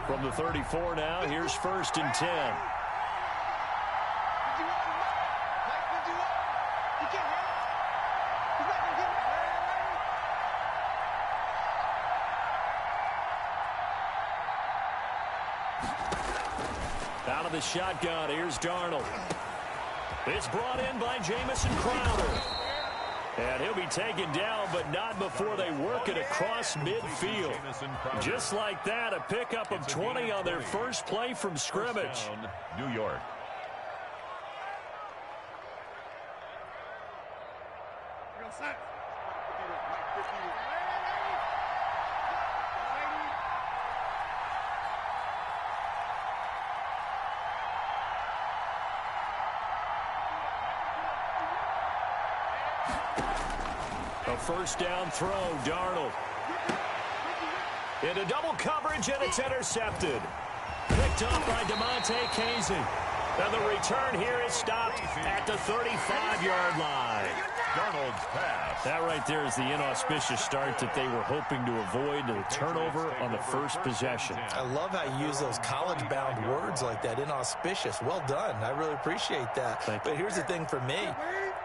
From the 34 now, here's 1st and 10. Out of the shotgun, here's Darnold. It's brought in by Jamison Crowder. And he'll be taken down, but not before they work it across midfield. Just like that, a pickup of 20 on their first play from scrimmage. New York. A first down throw, Darnold. Into double coverage, and it's intercepted. Picked off by DeMonte Casey. And the return here is stopped at the 35-yard line. Darnold's pass. That right there is the inauspicious start that they were hoping to avoid, the turnover on the first possession. I love how you use those college-bound words like that, inauspicious. Well done. I really appreciate that. But here's the thing for me.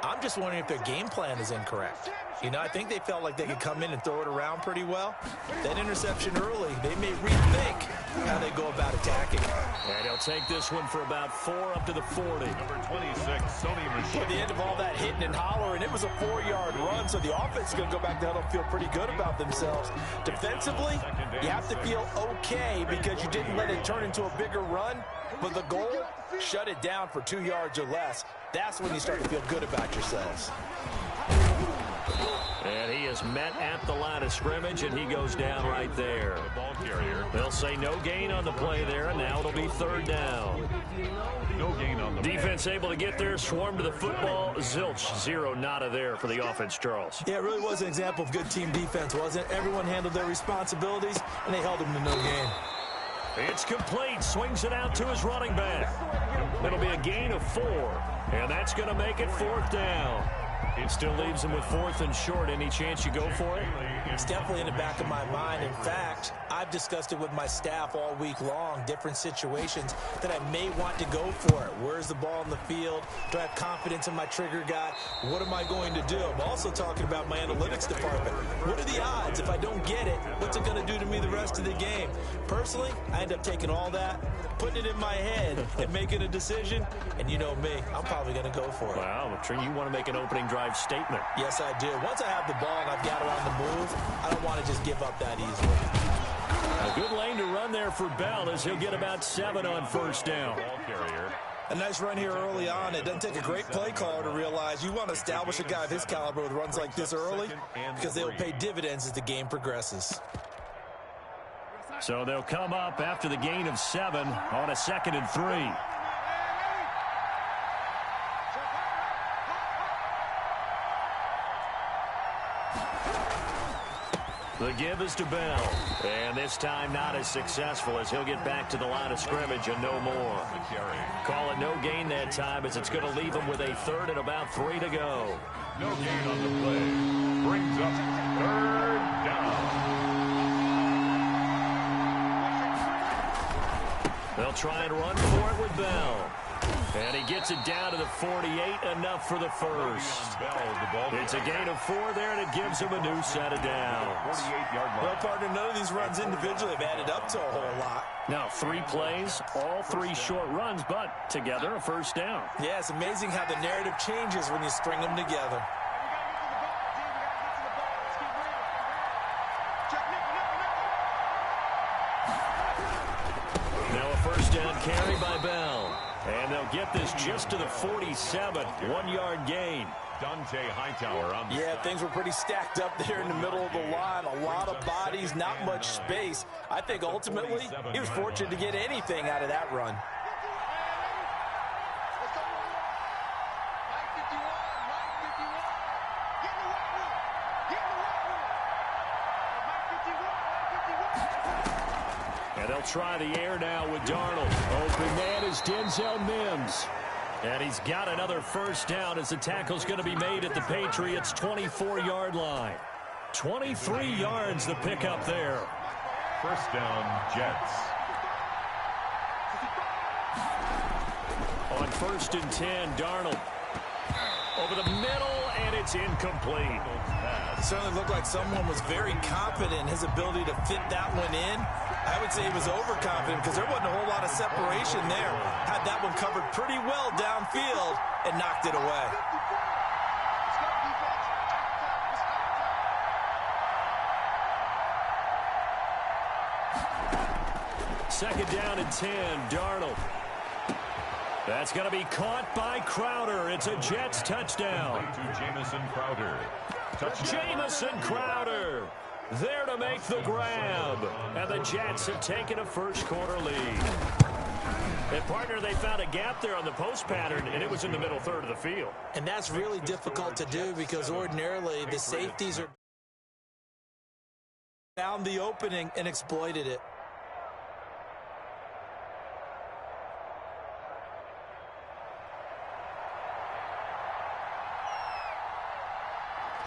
I'm just wondering if their game plan is incorrect. You know, I think they felt like they could come in and throw it around pretty well. That interception early, they may rethink how they go about attacking. And he'll take this one for about 4 up to the 40. Number 26, Sony Michel. At the end of all that hitting and hollering, it was a 4-yard run, so the offense is going to go back down and feel pretty good about themselves. Defensively, you have to feel okay because you didn't let it turn into a bigger run, but the goal, shut it down for 2 yards or less. That's when you start to feel good about yourselves. And he is met at the line of scrimmage, and he goes down right there. Ball carrier. They'll say no gain on the play there, and now it'll be 3rd down. No gain on the defense able to get there, swarm to the football. Zilch, 0 nada there for the offense, Charles. Yeah, it really was an example of good team defense, wasn't it? Everyone handled their responsibilities, and they held them to no gain. It's complete. Swings it out to his running back. It'll be a gain of 4, and that's going to make it 4th down. It still leaves him with 4th and short. Any chance you go for it? It's definitely in the back of my mind. In fact, I've discussed it with my staff all week long, different situations that I may want to go for it. Where's the ball in the field? Do I have confidence in my trigger guy? What am I going to do? I'm also talking about my analytics department. What are the odds? If I don't get it, what's it going to do to me the rest of the game? Personally, I end up taking all that, putting it in my head, and making a decision. And you know me, I'm probably going to go for it. Wow, you want to make an opening drive statement. Yes, I do. Once I have the ball and I've got it on the move, I don't want to just give up that easily. A good lane to run there for Bell as he'll get about 7 on 1st down. Ball carrier. A nice run here early on. It doesn't take a great play caller to realize you want to establish a guy of his caliber with runs like this early because they'll pay dividends as the game progresses. So they'll come up after the gain of 7 on a 2nd and 3. The give is to Bell. And this time not as successful as he'll get back to the line of scrimmage and no more. Call it no gain that time as it's going to leave him with a 3rd and about 3 to go. No gain on the play. Brings up 3rd down. They'll try and run for it with Bell. And he gets it down to the 48, enough for the first. It's a gain of 4 there, and it gives him a new set of downs. Well, partner, none of these runs individually have added up to a whole lot. Now, 3 plays, all 3 short runs, but together a 1st down. Yeah, it's amazing how the narrative changes when you string them together. Now a 1st down carry by Bell. And they'll get this just to the 47, 1-yard gain. Dante Hightower on the Yeah, things were pretty stacked up there in the middle of the line. A lot of bodies, not much space. I think ultimately he was fortunate to get anything out of that run. And they'll try the air now with Darnold. Open man is Denzel Mims. And he's got another 1st down as the tackle's going to be made at the Patriots' 24-yard line. 23 yards the pickup there. 1st down, Jets. first and 10. Darnold over the middle, and it's incomplete. It certainly looked like someone was very confident in his ability to fit that one in. I would say he was overconfident because there wasn't a whole lot of separation there. Had that one covered pretty well downfield and knocked it away. Second down and 10, Darnold. That's going to be caught by Crowder. It's a Jets touchdown. To Jamison Crowder. Jamison Crowder there to make the grab. And the Jets have taken a first-quarter lead. And, partner, they found a gap there on the post pattern, and it was in the middle third of the field. And that's really difficult to do because ordinarily the safeties are found the opening and exploited it.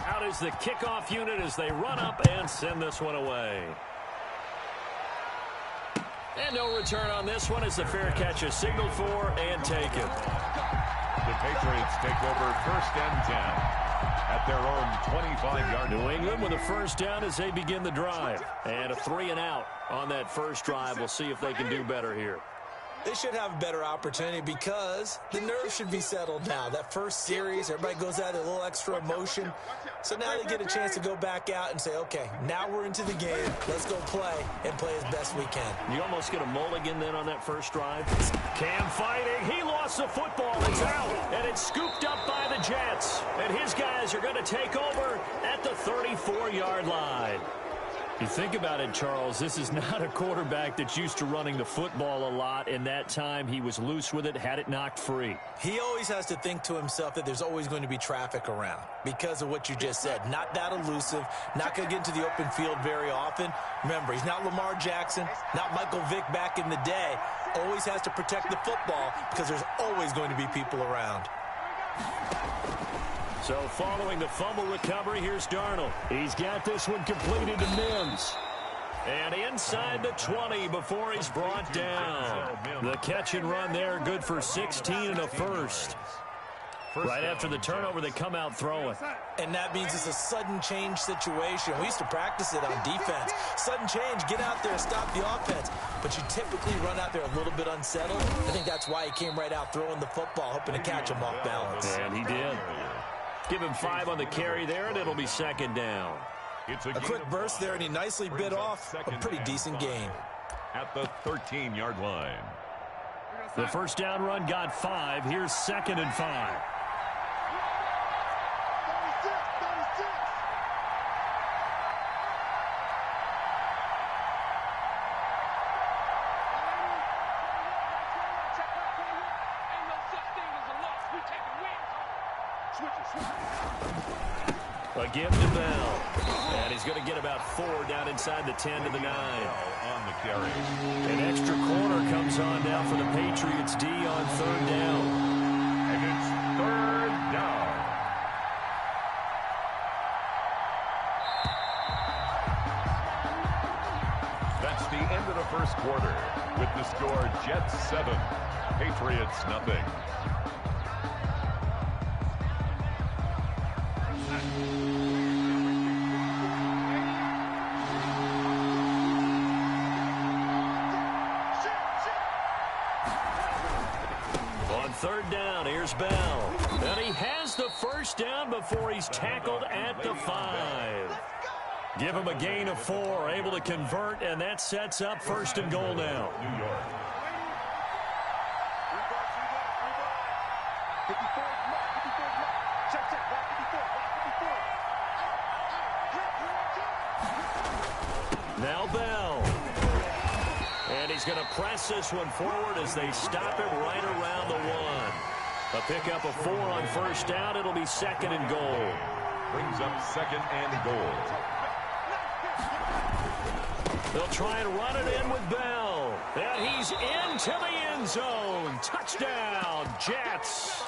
Out is the kickoff unit as they run up and send this one away. And no return on this one as the fair catch is signaled for and taken. The Patriots take over first and 10 at their own 25-yard line. New England with a first down as they begin the drive. And a 3-and-out on that first drive. We'll see if they can do better here. They should have a better opportunity because the nerves should be settled now. That first series, everybody goes out with a little extra emotion. So now they get a chance to go back out and say, okay, now we're into the game. Let's go play and play as best we can. You almost get a mulligan then on that first drive. Cam fighting. He lost the football. It's out. And it's scooped up by the Jets. And his guys are going to take over at the 34-yard line. You think about it, Charles, this is not a quarterback that's used to running the football a lot. In that time, he was loose with it, had it knocked free. He always has to think to himself that there's always going to be traffic around because of what you just said. Not that elusive, not going to get into the open field very often. Remember, he's not Lamar Jackson, not Michael Vick back in the day. Always has to protect the football because there's always going to be people around. So following the fumble recovery, here's Darnold. He's got this one completed to Mims. And inside the 20 before he's brought down. The catch and run there, good for 16 and a first. Right after the turnover, they come out throwing. And that means it's a sudden change situation. We used to practice it on defense. Sudden change, get out there, stop the offense. But you typically run out there a little bit unsettled. I think that's why he came right out throwing the football, hoping to catch him off balance. And he did. Give him 5 on the carry there, and it'll be second down. It's A quick burst there, and he nicely bit off a pretty decent gain. At the 13-yard line. The first down run got 5. Here's second and 5. Again to Bell. And he's going to get about 4 down inside the 10 to the 9. On the carry. An extra corner comes on now for the Patriots D on third down. And it's third down. That's the end of the first quarter. With the score, Jets 7, Patriots nothing. Third down, here's Bell. And he has the first down before he's tackled at the 5. Give him a gain of 4, able to convert, and that sets up first and goal now. New York. Now Bell. And he's going to press this one forward as they stop him right around the 1. A pickup of 4 on first down. It'll be second and goal. Brings up second and goal. They'll try and run it in with Bell. And he's into the end zone. Touchdown, Jets.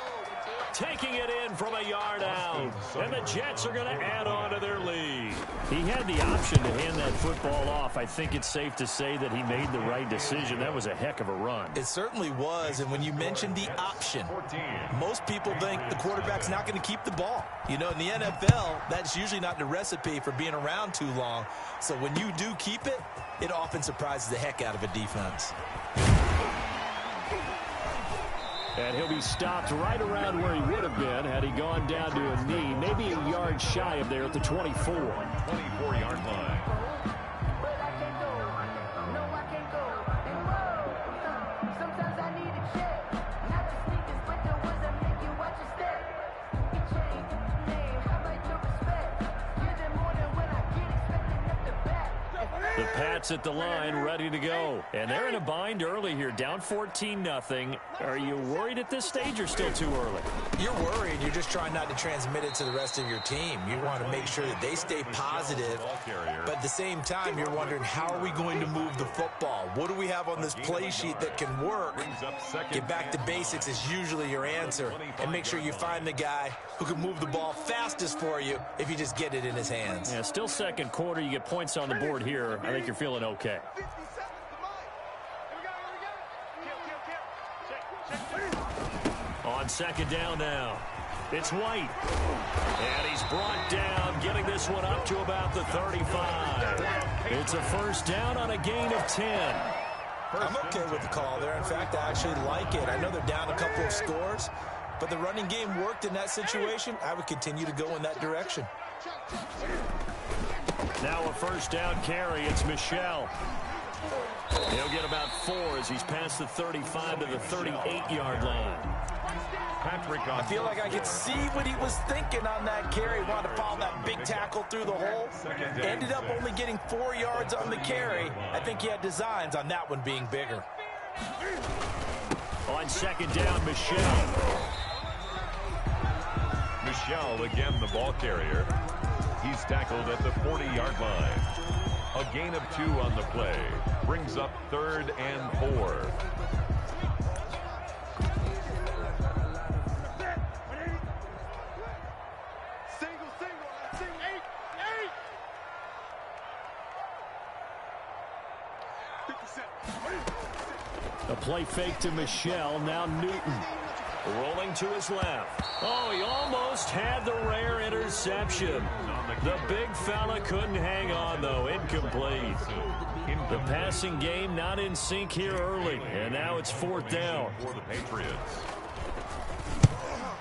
taking it in from a yard out. And the Jets are going to add on to their lead. He had the option to hand that football off. I think it's safe to say that he made the right decision. That was a heck of a run. It certainly was. And when you mentioned the option, most people think the quarterback's not going to keep the ball. You know, in the NFL, that's usually not the recipe for being around too long. So when you do keep it, it often surprises the heck out of a defense. And he'll be stopped right around where he would have been had he gone down to a knee, maybe a yard shy of there at the 24. 24-yard line. The Pats at the line, ready to go. And they're in a bind early here, down 14-0. Are you worried at this stage or still too early? You're worried. You're just trying not to transmit it to the rest of your team. You want to make sure that they stay positive. But at the same time, you're wondering, how are we going to move the football? What do we have on this play sheet that can work? Get back to basics is usually your answer. And make sure you find the guy who can move the ball fastest for you if you just get it in his hands. Yeah, still second quarter. You get points on the board here. I think you're feeling okay. On second down now. It's White. And he's brought down, getting this one up to about the 35. It's a first down on a gain of 10. I'm okay with the call there. In fact, I actually like it. I know they're down a couple of scores, but the running game worked in that situation. I would continue to go in that direction. Now a first down carry. It's Michel. He'll get about 4 as he's past the 35 to the 38-yard line. I feel like I could see what he was thinking on that carry. Wanted to follow that big tackle through the hole. Ended up only getting 4 yards on the carry. I think he had designs on that one being bigger. On second down, Michel. Michel, again, the ball carrier. He's tackled at the 40-yard line. A gain of 2 on the play. Brings up 3rd and 4. A play fake to Michel. Now Newton rolling to his left. Oh, he almost had the rare interception. The big fella couldn't hang on, though. Incomplete. The passing game not in sync here early. And now it's 4th down. For the Patriots.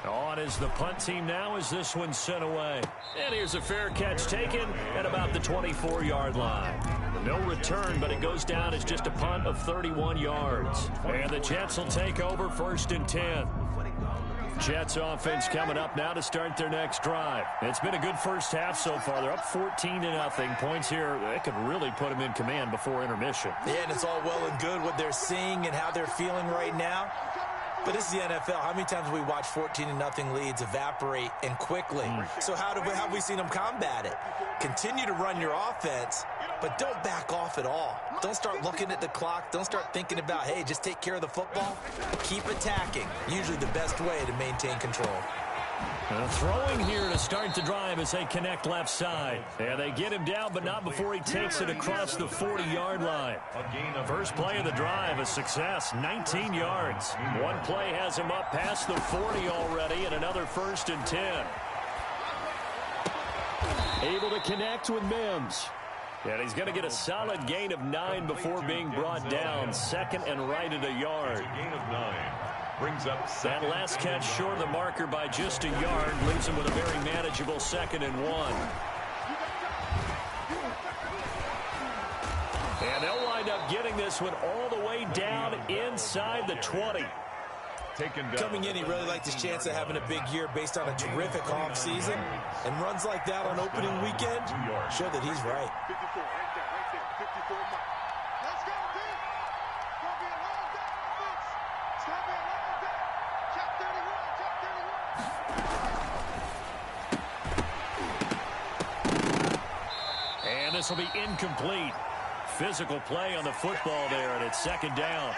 On is the punt team now as this one's sent away. And here's a fair catch taken at about the 24-yard line. No return, but it goes down as just a punt of 31 yards. And the Jets will take over 1st and 10. Jets offense coming up now to start their next drive. It's been a good first half so far. They're up 14-0. Points here, that could really put them in command before intermission. Yeah, and it's all well and good what they're seeing and how they're feeling right now. But this is the NFL. How many times have we watched 14-0 leads evaporate and quickly? So how have we seen them combat it? Continue to run your offense, but don't back off at all. Don't start looking at the clock. Don't start thinking about, hey, just take care of the football. Keep attacking. Usually the best way to maintain control. Throwing here to start the drive as they connect left side. And they get him down, but not before he takes it across the 40-yard line. First play of the drive, a success, 19 yards. One play has him up past the 40 already, and another 1st and 10. Able to connect with Mims. And he's going to get a solid gain of 9 before being brought down. 2nd and right at a yard. Gain of 9. Brings up that last catch short of the marker by just a yard. Leaves him with a very manageable 2nd and 1. And they'll wind up getting this one all the way down inside the 20. Coming in, he really liked his chance of having a big year based on a terrific offseason. And runs like that on opening weekend show that he's right. And this will be incomplete. Physical play on the football there, and it's 2nd down.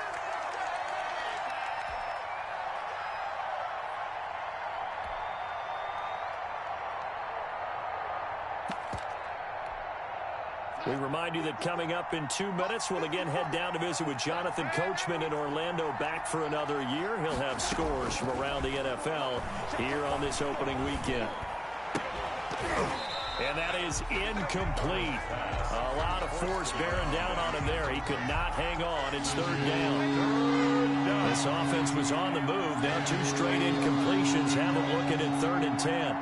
We remind you that coming up in 2 minutes, we'll again head down to visit with Jonathan Coachman in Orlando, back for another year. He'll have scores from around the NFL here on this opening weekend. And that is incomplete. A lot of force bearing down on him there. He could not hang on. It's 3rd down. This offense was on the move. Now 2 straight incompletions. Have them looking at 3rd and 10.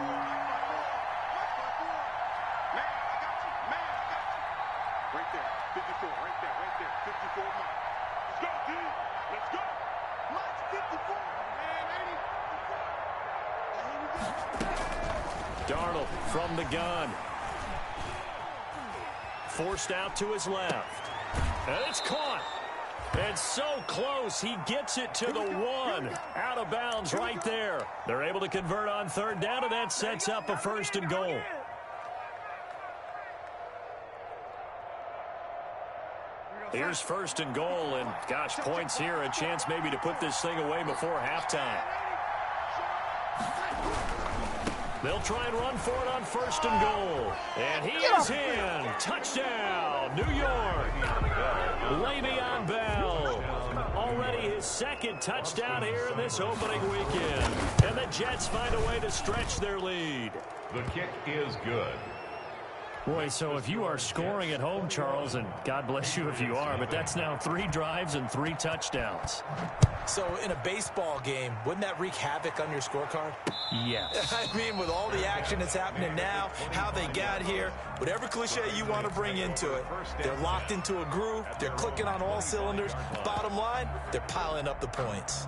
Darnold from the gun. Forced out to his left. And it's caught. And so close, he gets it to the 1. Out of bounds right there. They're able to convert on 3rd down, and that sets up a 1st and goal. Here's 1st and goal, and gosh, points here, a chance maybe to put this thing away before halftime. They'll try and run for it on 1st and goal. And he is in. Touchdown, New York. Le'Veon Bell. Already his 2nd touchdown here in this opening weekend. And the Jets find a way to stretch their lead. The kick is good. Boy, so if you are scoring at home, Charles, and God bless you if you are, but that's now 3 drives and 3 touchdowns. So in a baseball game, wouldn't that wreak havoc on your scorecard? Yes. I mean, with all the action that's happening now, how they got here, whatever cliche you want to bring into it, they're locked into a groove, they're clicking on all cylinders. Bottom line, they're piling up the points.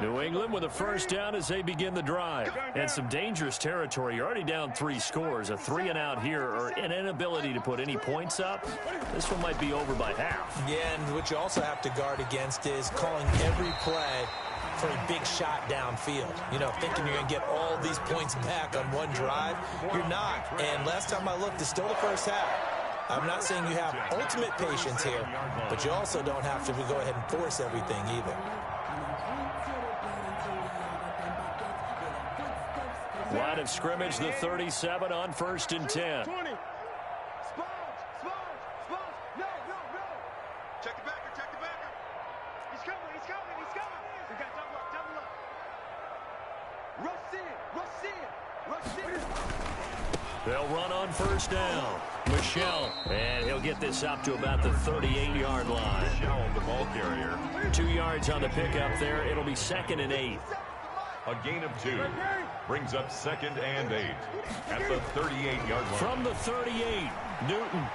New England with a 1st down as they begin the drive. And some dangerous territory. You're already down 3 scores. A 3 and out here, or an inability to put any points up. This one might be over by half. Yeah, and what you also have to guard against is calling every play for a big shot downfield. You know, thinking you're going to get all these points back on one drive. You're not. And last time I looked, it's still the 1st half. I'm not saying you have ultimate patience here, but you also don't have to go ahead and force everything either. Line of scrimmage, the 37 on 1st and 10. 20. No. Check the backer. He's coming. We got double up. Rush in. They'll run on 1st down. Michelle, and he'll get this up to about the 38-yard line. Michelle, the ball carrier. 2 yards on the pickup there. It'll be 2nd and 8. A gain of 2 brings up 2nd and 8 at the 38-yard line. From the 38, Newton.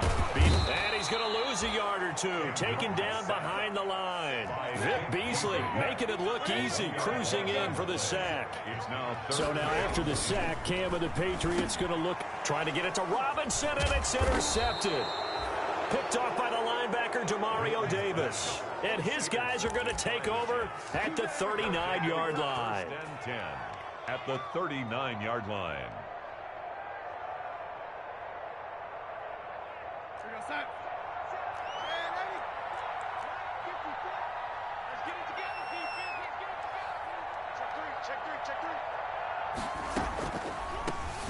And he's going to lose a yard or 2. Taken down behind the line. Vic Beasley making it look easy, cruising in for the sack. So now after the sack, Cam of the Patriots going to look, trying to get it to Robinson, and it's intercepted. Picked off by the linebacker, Demario Davis. And his guys are going to take over at the 39-yard line. 10 at the 39-yard line.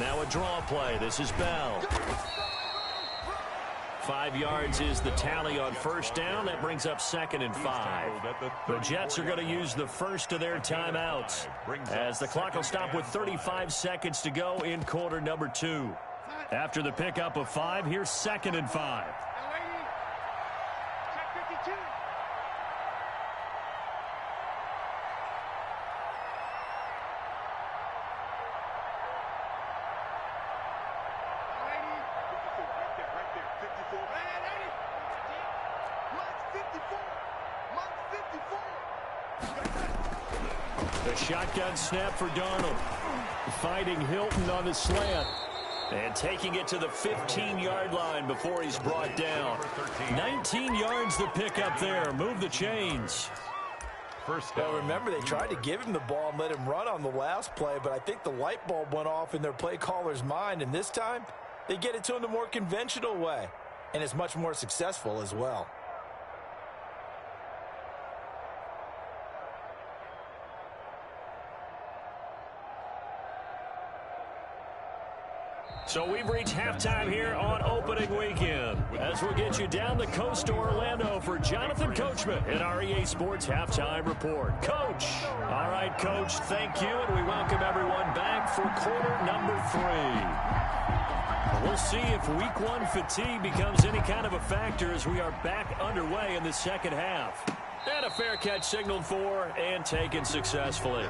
Now a draw play. This is Bell. 5 yards is the tally on 1st down. That brings up 2nd and 5. The Jets are going to use the first of their timeouts as the clock will stop with 35 seconds to go in quarter number 2. After the pickup of 5, here's 2nd and 5. The shotgun snap for Darnold. Finding Hilton on the slant. And taking it to the 15-yard line before he's brought down. 19 yards to pick up there. Move the chains. Well, remember, they tried to give him the ball and let him run on the last play, but I think the light bulb went off in their play caller's mind, and this time they get it to him the more conventional way, and it's much more successful as well. So we've reached halftime here on opening weekend. As we'll get you down the coast to Orlando for Jonathan Coachman in our EA Sports Halftime Report. Coach. All right, Coach, thank you, and we welcome everyone back for quarter number 3. We'll see if week 1 fatigue becomes any kind of a factor as we are back underway in the second half. And a fair catch signaled for and taken successfully.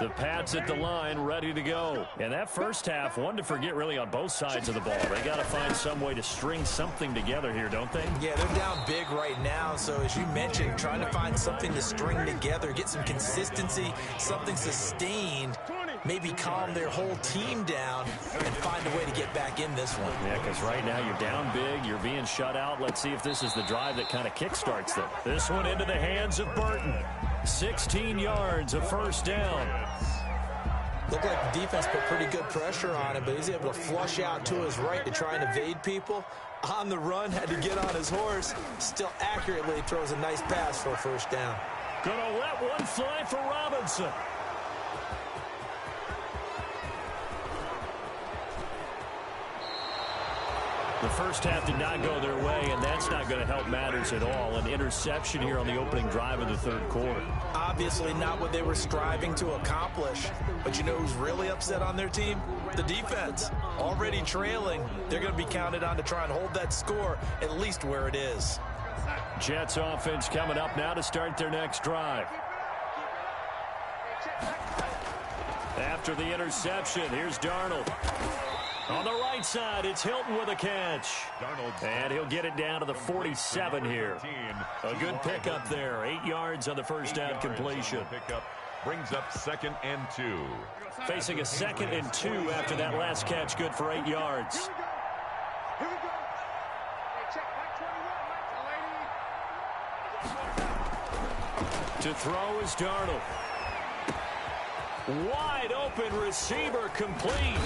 The Pats at the line, ready to go. And that first half, one to forget really on both sides of the ball. They got to find some way to string something together here, don't they? Yeah, they're down big right now. So as you mentioned, trying to find something to string together, get some consistency, something sustained, maybe calm their whole team down and find a way to get back in this one. Yeah, because right now you're down big, you're being shut out. Let's see if this is the drive that kind of kickstarts them. This one into the hands of Burton. 16 yards, a first down. Looked like the defense put pretty good pressure on him, but he's able to flush out to his right to try and evade people. On the run, had to get on his horse. Still accurately throws a nice pass for a first down. Gonna let one fly for Robinson. The first half did not go their way, and that's not going to help matters at all. An interception here on the opening drive of the third quarter. Obviously not what they were striving to accomplish. But you know who's really upset on their team? The defense. Already trailing. They're going to be counted on to try and hold that score at least where it is. Jets offense coming up now to start their next drive. After the interception, here's Darnold. On the right side, it's Hilton with a catch. And he'll get it down to the 47 here. A good pickup there. 8 yards on the first down completion. Pickup brings up 2nd and 2. Facing a 2nd and 2 after that last catch, good for 8 yards. Here we go. Hey, check back 21, To throw is Darnold. Wide open receiver complete.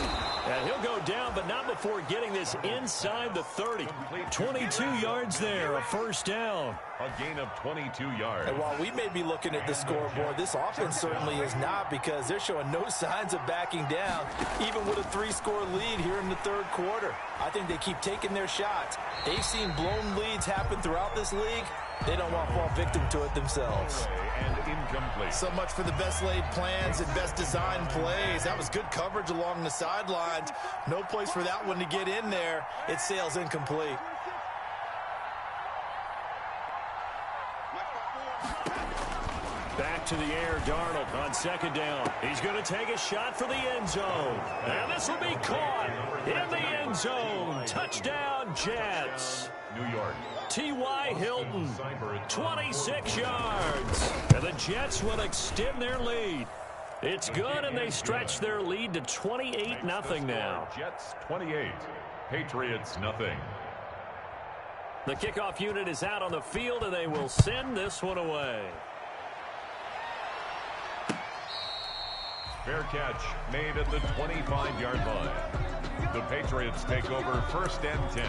And he'll go down, but not before getting this inside the 30. 22 yards there, a first down. A gain of 22 yards. And while we may be looking at the scoreboard, this offense certainly is not, because they're showing no signs of backing down, even with a 3-score lead here in the third quarter. I think they keep taking their shots. They've seen blown leads happen throughout this league. They don't want to fall victim to it themselves. And incomplete. So much for the best laid plans and best designed plays. That was good coverage along the sidelines. No place for that one to get in there. It sails incomplete. Back to the air, Darnold on second down. He's going to take a shot for the end zone. And this will be caught in the end zone. Touchdown, Jets. New York. T.Y. Hilton, 26 yards. And the Jets will extend their lead. It's good, and they stretch their lead to 28-0 now. Jets 28, Patriots nothing. The kickoff unit is out on the field, and they will send this one away. Fair catch made at the 25-yard line. The Patriots take over 1st and 10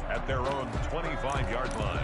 at their own 25-yard line.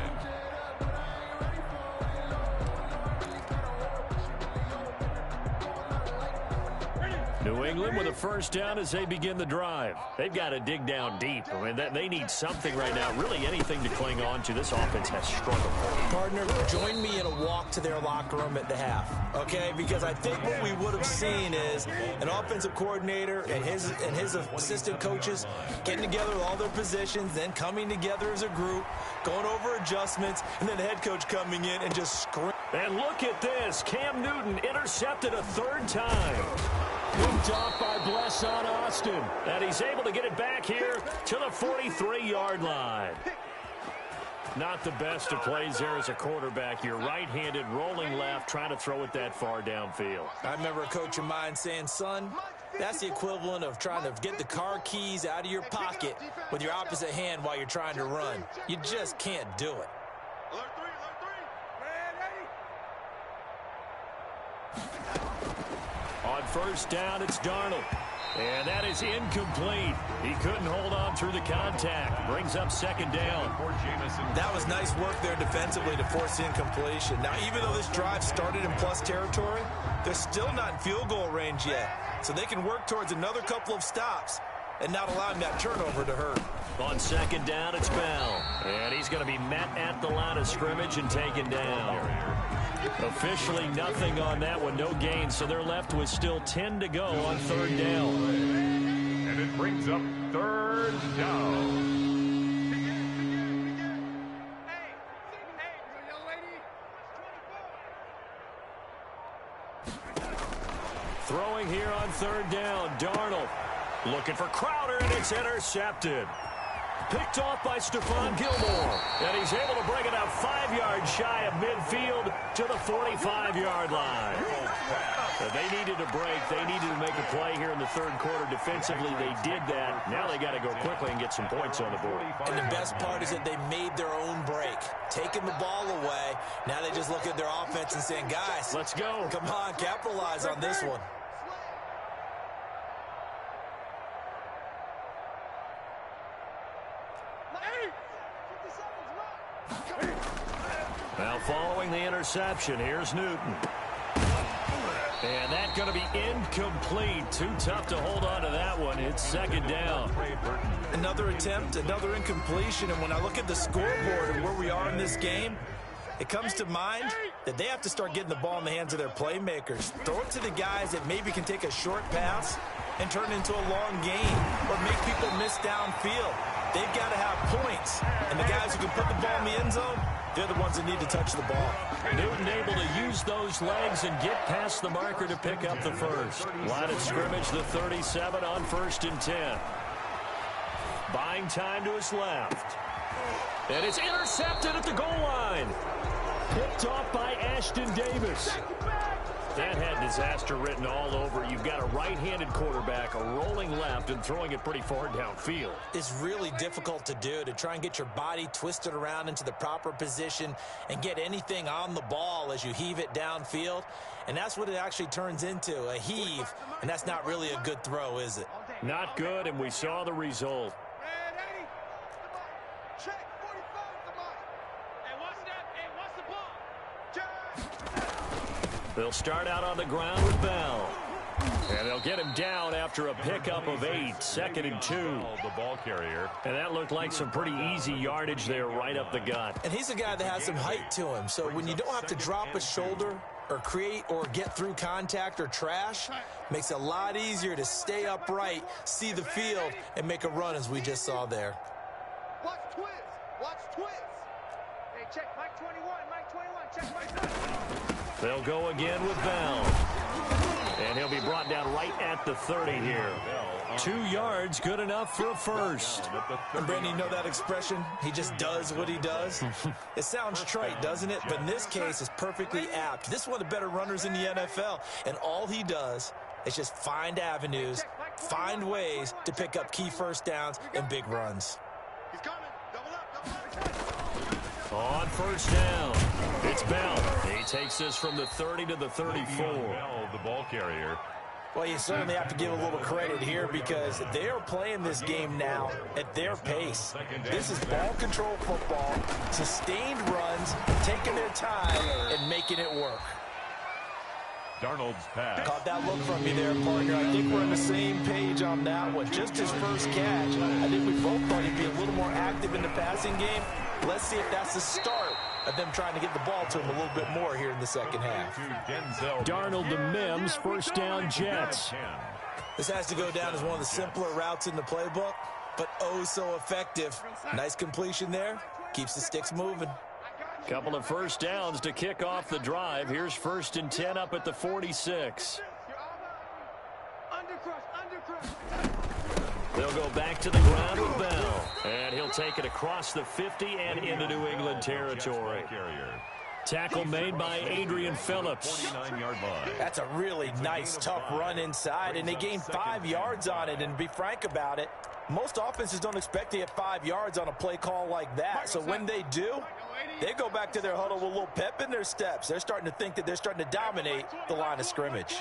New England with a first down as they begin the drive. They've got to dig down deep. I mean, they need something right now, really anything to cling on to. This offense has struggled. Partner, join me in a walk to their locker room at the half, okay? Because I think what we would have seen is an offensive coordinator and his assistant coaches getting together with all their positions, then coming together as a group, going over adjustments, and then the head coach coming in and just screaming. And look at this. Cam Newton intercepted a third time. Picked off by Blesson Austin. And he's able to get it back here to the 43-yard line. Not the best of plays there as a quarterback. You're right-handed, rolling left, trying to throw it that far downfield. I remember a coach of mine saying, son, that's the equivalent of trying to get the car keys out of your pocket with your opposite hand while you're trying to run. You just can't do it. Alert 3, On first down, it's Darnold. And that is incomplete. He couldn't hold on through the contact. Brings up second down. That was nice work there defensively to force the incompletion. Now, even though this drive started in plus territory, they're still not in field goal range yet. So they can work towards another couple of stops and not allowing that turnover to hurt. On second down, it's Bell. And he's going to be met at the line of scrimmage and taken down. Officially nothing on that one, no gain. So they're left with still 10 to go on third down. And it brings up third down. Throwing here on third down, Darnold. Looking for Crowder, and it's intercepted. Picked off by Stephon Gilmore. And he's able to bring it out 5 yards shy of midfield to the 45-yard line. They needed a break. They needed to make a play here in the third quarter. Defensively, they did that. Now they got to go quickly and get some points on the board. And the best part is that they made their own break. Taking the ball away. Now they just look at their offense and saying, guys, let's go. Come on, capitalize on this one. Now following the interception, here's Newton. And that's going to be incomplete. Too tough to hold on to that one. It's second down. Another attempt, another incompletion. And when I look at the scoreboard and where we are in this game, it comes to mind that they have to start getting the ball in the hands of their playmakers. Throw it to the guys that maybe can take a short pass and turn it into a long gain or make people miss downfield. They've got to have points. And the guys who can put the ball in the end zone, they're the ones that need to touch the ball. Newton able to use those legs and get past the marker to pick up the first. Line of scrimmage, the 37 on 1st and 10. Buying time to his left. And it's intercepted at the goal line. Picked off by Ashton Davis. That had disaster written all over. You've got a right-handed quarterback, a rolling left, and throwing it pretty far downfield. It's really difficult to do, to try and get your body twisted around into the proper position and get anything on the ball as you heave it downfield. And that's what it actually turns into, a heave. And that's not really a good throw, is it? Not good, and we saw the result. They'll start out on the ground with Bell. And they'll get him down after a pickup of 8, 2nd and 2. The ball carrier. And that looked like some pretty easy yardage there right up the gut. And he's a guy that has some height to him. So when you don't have to drop a shoulder or create or get through contact or trash, makes it a lot easier to stay upright, see the field, and make a run as we just saw there. Watch twist. Watch twist. Hey, check Mike 21. Mike 21. Check Mike 21. They'll go again with Bell. And he'll be brought down right at the 30 here. 2 yards, good enough for a first. And Brandon, you know that expression? He just does what he does. It sounds trite, doesn't it? But in this case, it's perfectly apt. This is one of the better runners in the NFL. And all he does is just find avenues, find ways to pick up key first downs and big runs. He's coming. Double up. Double up. On first down, it's Bell. He takes this from the 30 to the 34. Bell, the ball carrier. Well, you certainly have to give a little credit here because they are playing this game now at their pace. This is ball control football, sustained runs, taking their time and making it work. Darnold's pass. Caught that look from you there, partner. I think we're on the same page on that one. Just his first catch. I think we both thought he'd be a little more active in the passing game. Let's see if that's the start of them trying to get the ball to him a little bit more here in the second half. Darnold to Mims, first down Jets. This has to go down as one of the simpler routes in the playbook, but oh so effective. Nice completion there. Keeps the sticks moving. Couple of first downs to kick off the drive. Here's 1st and 10 up at the 46. They'll go back to the ground with Bell. And he'll take it across the 50 and into New England territory. Tackle made by Adrian Phillips. 49-yard line. That's a really nice, tough run inside, and they gained 5 yards on it. And to be frank about it, most offenses don't expect to get 5 yards on a play call like that. So when they do, they go back to their huddle with a little pep in their steps. They're starting to think that they're starting to dominate the line of scrimmage.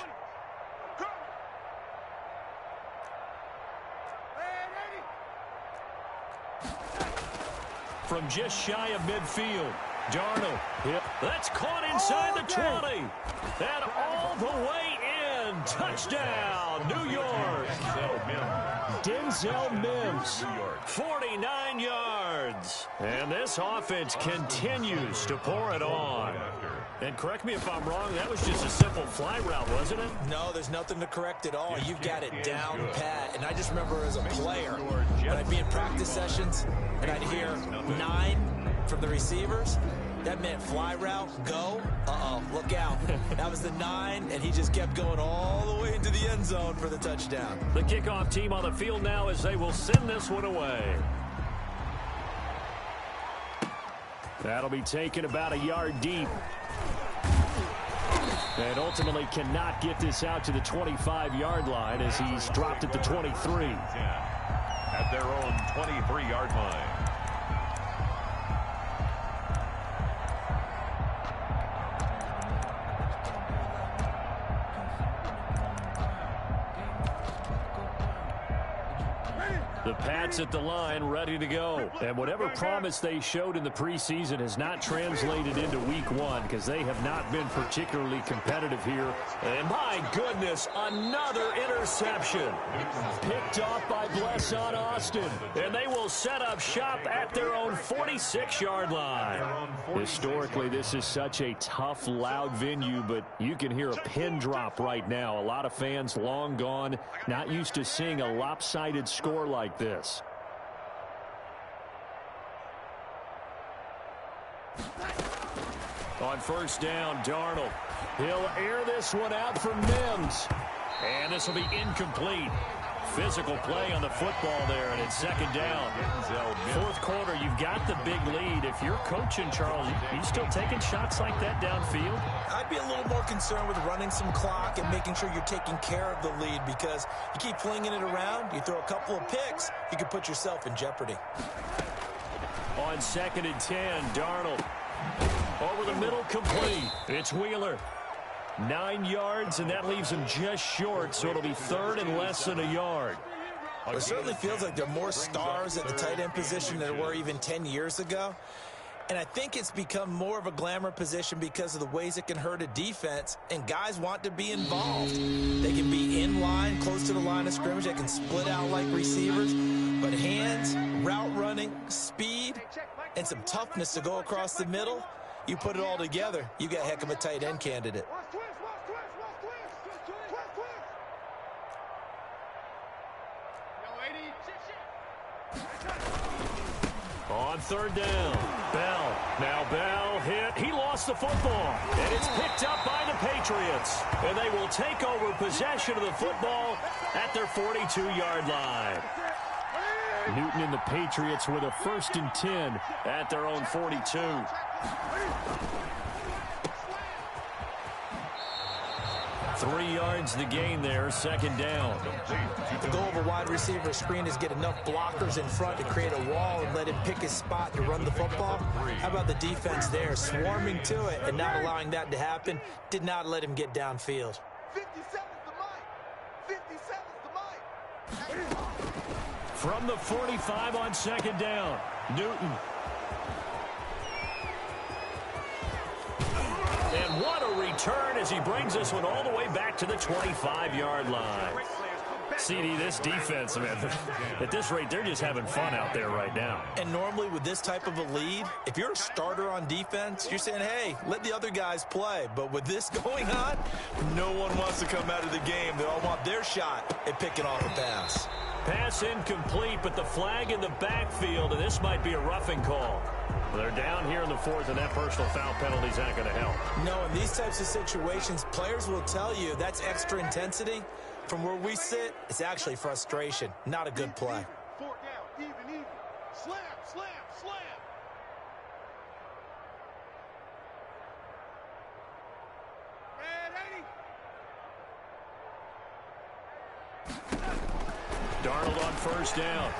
from just shy of midfield. Darnold. Yep. That's caught inside the 20. And all the way in. Touchdown, New York. Denzel Mims, 49 yards. And this offense continues to pour it on. And correct me if I'm wrong, that was just a simple fly route, wasn't it? No, there's nothing to correct at all. You've got it down pat. And I just remember as a player, when I'd be in practice sessions and I'd hear 9 from the receivers, that meant fly route, go. Uh-oh, look out. That was the 9, and he just kept going all the way into the end zone for the touchdown. The kickoff team on the field now as they will send this one away. That'll be taken about a yard deep. And ultimately cannot get this out to the 25-yard line as he's dropped at the 23. At their own 23-yard line. The Pats at the line, ready to go. And whatever promise they showed in the preseason has not translated into week 1 because they have not been particularly competitive here. And my goodness, another interception. Picked off by Blesson Austin. And they will set up shop at their own 46-yard line. Historically, this is such a tough, loud venue, but you can hear a pin drop right now. A lot of fans long gone, not used to seeing a lopsided score like this. On first down, Darnold. He'll air this one out for Mims. And this will be incomplete. Physical play on the football there, and it's second down. Fourth quarter, you've got the big lead. If you're coaching, Charles, you still taking shots like that downfield? I'd be a little more concerned with running some clock and making sure you're taking care of the lead, because you keep flinging it around, you throw a couple of picks, you can put yourself in jeopardy. On second and 10, Darnold. Over the middle, complete. It's Wheeler. 9 yards, and that leaves him just short, so it'll be third and less than a yard. Well, it certainly feels like there are more stars at the tight end position than there were even 10 years ago. And I think it's become more of a glamour position because of the ways it can hurt a defense, and guys want to be involved. They can be in line, close to the line of scrimmage. They can split out like receivers. But hands, route running, speed, and some toughness to go across the middle, you put it all together, you got a heck of a tight end candidate. On third down, Bell. Now Bell hit. He lost the football. And it's picked up by the Patriots. And they will take over possession of the football at their 42-yard line. Newton and the Patriots with a 1st and 10 at their own 42. 3 yards the gain there, second down. The goal of a wide receiver screen is get enough blockers in front to create a wall and let him pick his spot to run the football. How about the defense there, swarming to it and not allowing that to happen? Did not let him get downfield. 57's the mic. 57's the mic. From the 45 on second down, Newton. And what a return as he brings this one all the way back to the 25-yard line. CD, this defense, man, at this rate, they're just having fun out there right now. And normally with this type of a lead, if you're a starter on defense, you're saying, hey, let the other guys play. But with this going on, no one wants to come out of the game. They all want their shot at picking off a pass. Pass incomplete, but the flag in the backfield, and this might be a roughing call. They're down here in the fourth, and that personal foul penalty is not going to help. No, in these types of situations, players will tell you that's extra intensity. From where we sit, it's actually frustration. Not a good play. 4 down, even. Slam, slam, slam. Red 80. Darnold on first down.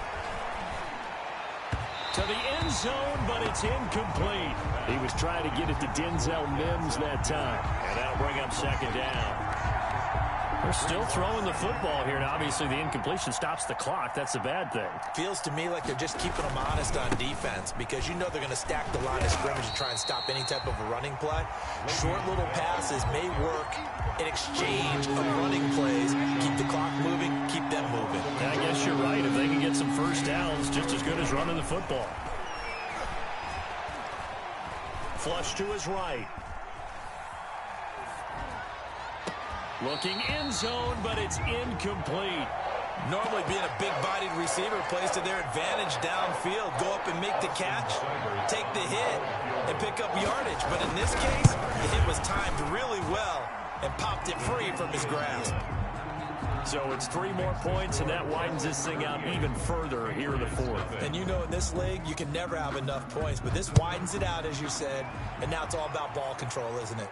To the end zone, but it's incomplete. He was trying to get it to Denzel Mims that time. And that'll bring up second down. They're still throwing the football here, and obviously the incompletion stops the clock. That's a bad thing. Feels to me like they're just keeping them honest on defense because you know they're going to stack the line of scrimmage and try and stop any type of a running play. Short little passes may work in exchange of running plays. Keep the clock moving, keep them moving. I guess you're right. If they can get some first downs, just as good as running the football. Flush to his right. Looking end zone, but it's incomplete. Normally being a big-bodied receiver plays to their advantage downfield. Go up and make the catch, take the hit, and pick up yardage. But in this case, the hit was timed really well and popped it free from his grasp. So it's 3 more points, and that widens this thing out even further here in the fourth. And you know in this league, you can never have enough points, but this widens it out, as you said, and now it's all about ball control, isn't it?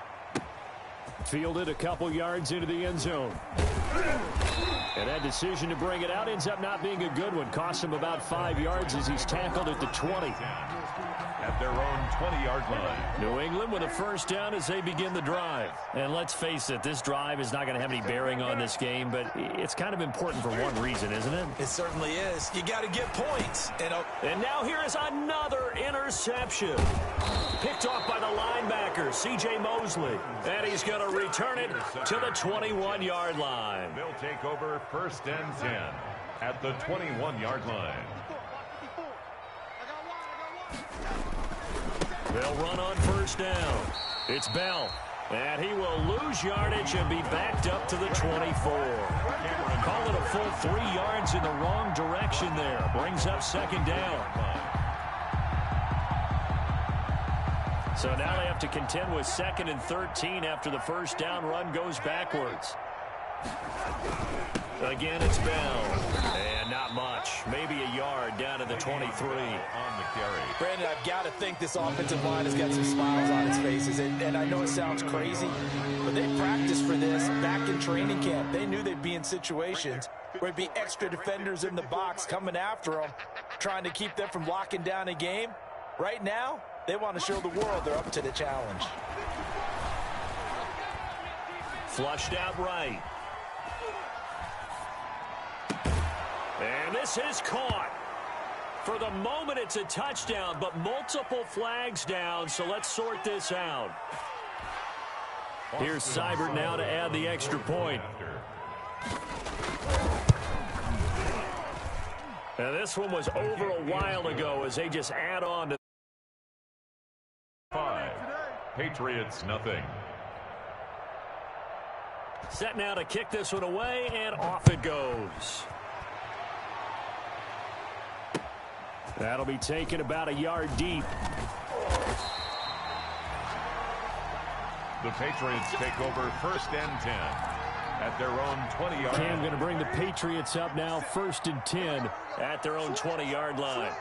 Fielded a couple yards into the end zone. And that decision to bring it out ends up not being a good one. Costs him about 5 yards as he's tackled at the 20. At their own 20-yard line. New England with a first down as they begin the drive. And let's face it, this drive is not going to have any bearing on this game, but it's kind of important for one reason, isn't it? It certainly is. You got to get points. And now here is another interception. Picked off by the linebacker, C.J. Mosley. And he's going to return it to the 21-yard line. They'll take over first and 10 at the 21-yard line. They'll run on first down. It's Bell. And he will lose yardage and be backed up to the 24. Call it a full 3 yards in the wrong direction there. Brings up second down. So now they have to contend with 2nd and 13 after the first down run goes backwards. Again, it's Bell. And not much. Maybe a yard down to the 23 on the carry. Brandon, I've got to think this offensive line has got some smiles on its faces. And I know it sounds crazy, but they practiced for this back in training camp. They knew they'd be in situations where it'd be extra defenders in the box coming after them, trying to keep them from locking down a game. Right now, they want to show the world they're up to the challenge. Flushed out right. And this is caught. For the moment, it's a touchdown, but multiple flags down, so let's sort this out. Here's Seibert now to add the extra point. Now, this one was over a while ago as they just add on to 5. Patriots, nothing. Set now to kick this one away, and off it goes. That'll be taken about a yard deep. The Patriots take over first and 10 at their own 20-yard line. Cam going to bring the Patriots up now, 1st and 10 at their own 20-yard line.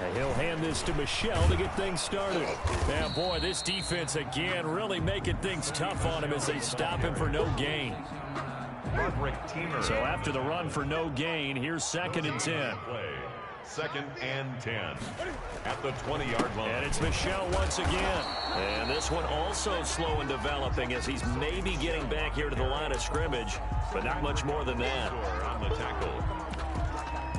And he'll hand this to Michel to get things started. Now, boy, this defense again really making things tough on him as they stop him for no gain. So after the run for no gain, here's 2nd and 10. 2nd and 10 at the 20-yard line. And it's Michel once again. And this one also slow in developing as he's maybe getting back here to the line of scrimmage, but not much more than that. On the tackle.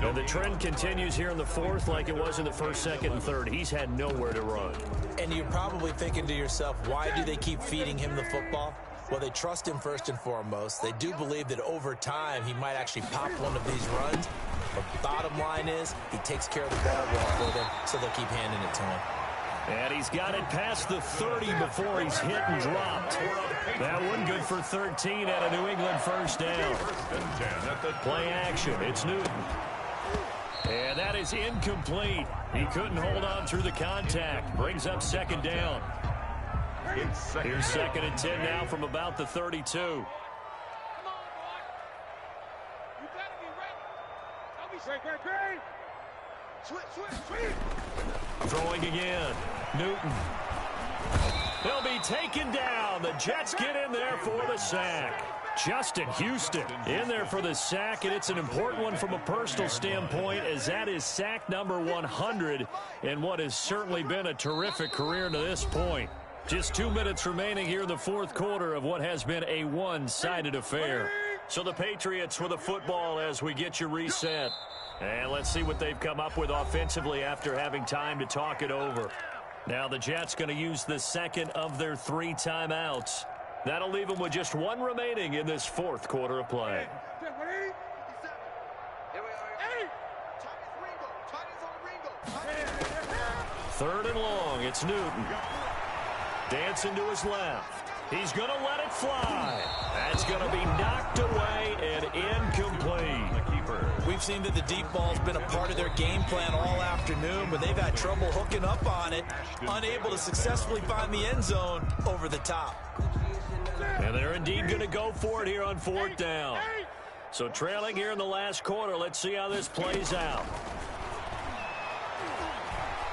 And the trend continues here in the fourth like it was in the 1st, 2nd, and 3rd. He's had nowhere to run. And you're probably thinking to yourself, why do they keep feeding him the football? Well, they trust him first and foremost. They do believe that over time he might actually pop one of these runs. But bottom line is he takes care of the ball well for them, so they'll keep handing it to him. And he's got it past the 30 before he's hit and dropped. That one good for 13 at a New England first down. Play action. It's Newton. And that is incomplete. He couldn't hold on through the contact. Brings up 2nd down. Here's 2nd and 10 now from about the 32. Throwing again. Newton. He'll be taken down. The Jets get in there for the sack. Justin Houston in there for the sack, and it's an important one from a personal standpoint as that is sack number 100 in what has certainly been a terrific career to this point. Just 2 minutes remaining here in the fourth quarter of what has been a one-sided affair. So the Patriots with the football as we get you reset. And let's see what they've come up with offensively after having time to talk it over. Now the Jets going to use the second of their 3 timeouts. That'll leave them with just 1 remaining in this fourth quarter of play. Third and long, it's Newton. Dancing to his left. He's going to let it fly. That's going to be knocked away and incomplete. We've seen that the deep ball's been a part of their game plan all afternoon, but they've had trouble hooking up on it, unable to successfully find the end zone over the top. And they're indeed going to go for it here on 4th down. So trailing here in the last quarter, let's see how this plays out.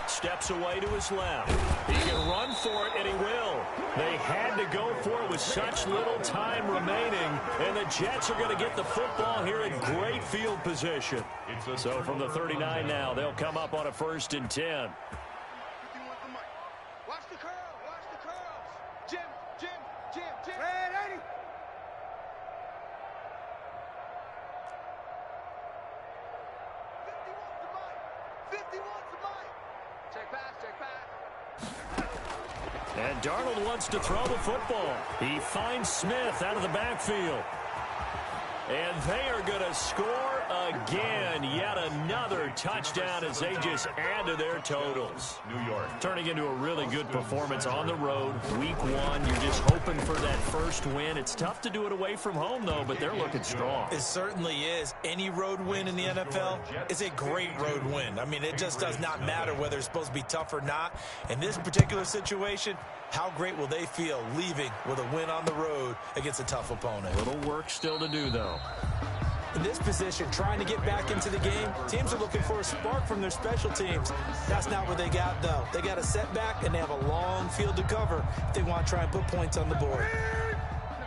Steps away to his left. He can run for it, and he will. They had to go for it with such little time remaining, and the Jets are going to get the football here in great field position. So from the 39 now, they'll come up on a 1st and 10. Watch the curl. Watch the curls. Jim. Ready. 50 wants the mic. Check pass. And Darnold wants to throw the football. He finds Smith out of the backfield. And they are going to score again. Yet another touchdown as they just add to their totals. New York. Turning into a really good performance on the road. Week 1, you're just hoping for that first win. It's tough to do it away from home, though, but they're looking strong. It certainly is. Any road win in the NFL is a great road win. I mean, it just does not matter whether it's supposed to be tough or not. In this particular situation, how great will they feel leaving with a win on the road against a tough opponent? A little work still to do, though. In this position, trying to get back into the game, teams are looking for a spark from their special teams. That's not what they got, though. They got a setback, and they have a long field to cover if they want to try and put points on the board.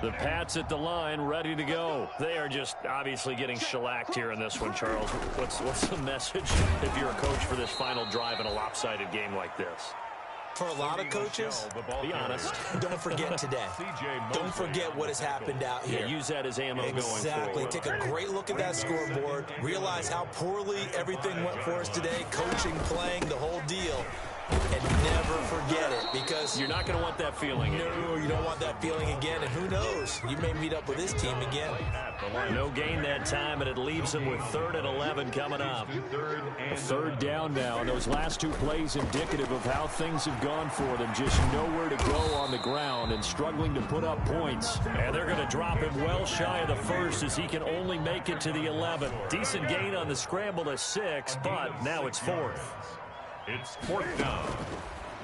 The Pats at the line, ready to go. They are just obviously getting shellacked here in this one, Charles. What's the message if you're a coach for this final drive in a lopsided game like this? For a lot of coaches, be honest. Don't forget today. Don't forget what has happened out here. Yeah, use that as ammo going forward. Exactly. Take a great look at that scoreboard. Realize how poorly everything went for us today. Coaching, playing, the whole deal. And never forget it, because you're not going to want that feeling. No, you don't want that feeling again. And who knows? You may meet up with this team again. No gain that time, and it leaves them with 3rd and 11 coming up. 3rd down now, and those last 2 plays indicative of how things have gone for them. Just nowhere to go on the ground and struggling to put up points. And they're going to drop him well shy of the 1st as he can only make it to the 11. Decent gain on the scramble to 6, but now it's 4th. It's 4th down.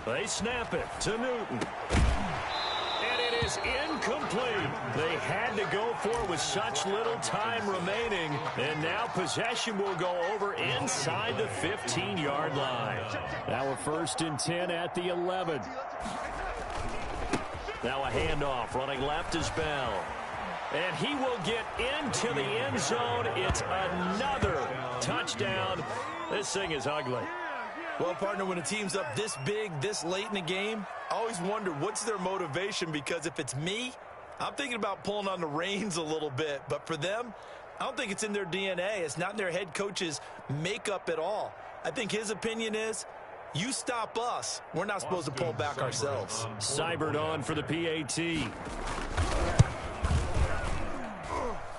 They snap it to Newton. And it is incomplete. They had to go for it with such little time remaining. And now possession will go over inside the 15-yard line. Now a 1st and 10 at the 11. Now a handoff. Running left is Bell. And he will get into the end zone. It's another touchdown. This thing is ugly. Well, partner, when a team's up this big, this late in the game, I always wonder what's their motivation, because if it's me, I'm thinking about pulling on the reins a little bit. But for them, I don't think it's in their DNA. It's not in their head coach's makeup at all. I think his opinion is, you stop us. We're not supposed to pull back ourselves. Cybert on for the PAT.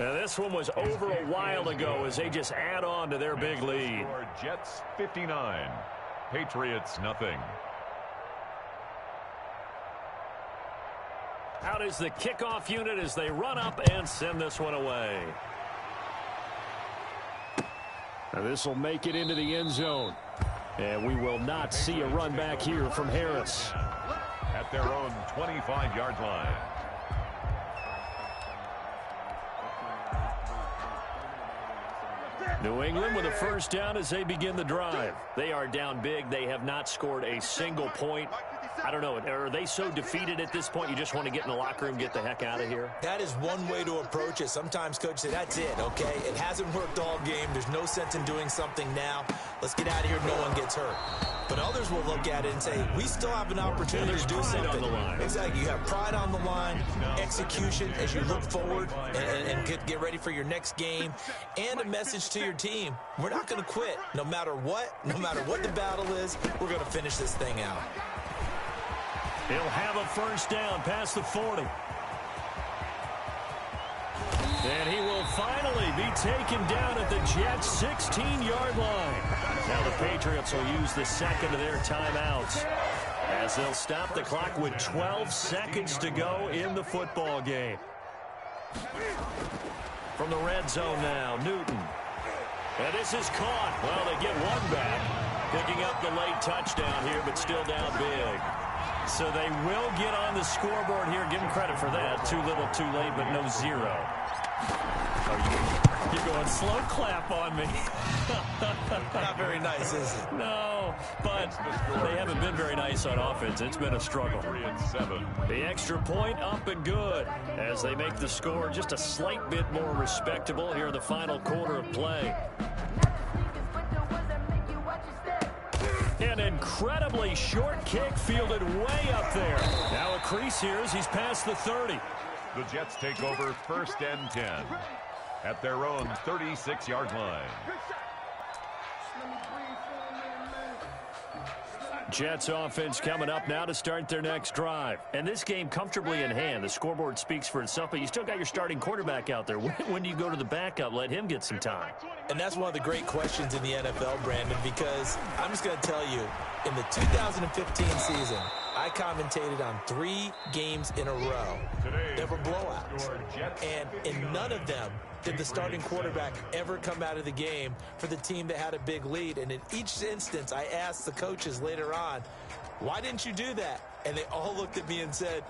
Now, this one was over a while ago as they just add on to their big lead. Jets 59. Patriots nothing. Out is the kickoff unit as they run up and send this one away. Now this will make it into the end zone. And we will not see a run back here from Harris. At their own 25-yard line. New England with a 1st down as they begin the drive. They are down big. They have not scored a single point. I don't know. Are they so defeated at this point you just want to get in the locker room, get the heck out of here? That is one way to approach it. Sometimes coaches say, that's it, okay? It hasn't worked all game. There's no sense in doing something now. Let's get out of here. No one gets hurt. But others will look at it and say, we still have an opportunity to do something. On the line. Exactly. You have pride on the line, execution as you look forward and get ready for your next game, and a message to your team. We're not going to quit. No matter what the battle is, we're going to finish this thing out. He'll have a first down past the 40. And he will finally be taken down at the Jets' 16-yard line. Now the Patriots will use the second of their timeouts as they'll stop the clock with 12 seconds to go in the football game. From the red zone now, Newton. And this is caught. Well, they get one back, picking up the late touchdown here, but still down big. So they will get on the scoreboard here. Give them credit for that. Too little, too late, but no zero. You're going slow clap on me. Not very nice, is it? No, but they haven't been very nice on offense. It's been a struggle. 3 and 7. The extra point up and good as they make the score just a slight bit more respectable here in the final quarter of play. An incredibly short kick fielded way up there. Now a crease here as he's past the 30. The Jets take over 1st and 10 at their own 36-yard line. Jets offense coming up now to start their next drive. And this game comfortably in hand. The scoreboard speaks for itself, but you still got your starting quarterback out there. When do you go to the backup? Let him get some time. And that's one of the great questions in the NFL, Brandon, because I'm just going to tell you, in the 2015 season, I commentated on 3 games in a row. They were blowouts. And in none of them did the starting quarterback ever come out of the game for the team that had a big lead. And in each instance, I asked the coaches later on, why didn't you do that? And they all looked at me and said,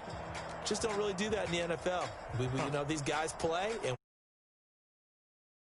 just don't really do that in the NFL. You know, these guys play, and